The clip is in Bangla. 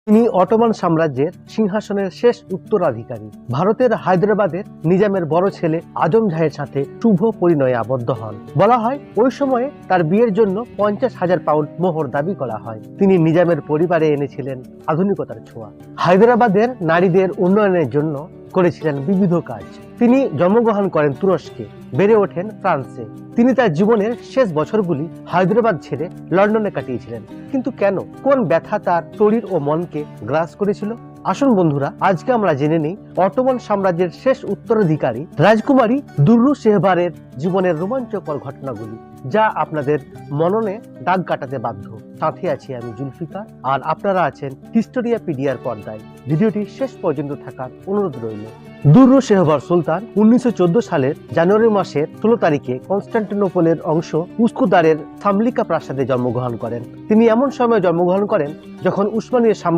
তিনি অটোমান সাম্রাজ্যের সিংহাসনের শেষ উত্তরাধিকারী। ভারতের হায়দ্রাবাদের নিজামের বড় ছেলে আজম শাহের সাথে শুভ পরিণয়ে আবদ্ধ হন। বলা হয় ওই সময়ে তার বিয়ের জন্য 50,000 পাউন্ড মোহর দাবি করা হয়। তিনি নিজামের পরিবারে এনেছিলেন আধুনিকতার ছোঁয়া। হায়দ্রাবাদের নারীদের উন্নয়নের জন্য করেছিলেন বিবিধ কাজ। তিনি জন্মগ্রহণ করেন তুরস্কে, বেড়ে ওঠেন ফ্রান্সে। তিনি তার জীবনের শেষ বছরগুলি হায়দ্রাবাদ ছেড়ে লন্ডনে কাটিয়েছিলেন। কিন্তু কেন, কোন ব্যথা তার শরীর ও মনকে গ্রাস করেছিল? আসুন বন্ধুরা, আজকে আমরা জেনে নিই অটোমান সাম্রাজ্যের শেষ উত্তরাধিকারী রাজকুমারী দুররু শেহবারের জীবনের রোমাঞ্চকর ঘটনাগুলি, যা আপনাদের মননে দাগ কাটাতে বাধ্য। সাথে আছি আমি জুলফিকার, আর আপনারা আছেন হিস্টোরিয়াপিডিয়ার পর্দায়। ভিডিওটি শেষ পর্যন্ত থাকার অনুরোধ রইল। দুররু শেহবার সুলতান 1914 সালের জানুয়ারি মাসের 16 তারিখে কনস্টান্টিনোপলের অংশ উস্কুদারের সামলিকা প্রাসাদে জন্মগ্রহণ করেন। তিনি এমন সময়ে জন্মগ্রহণ করেন যখন উসমানীয় সাম্রাজ্য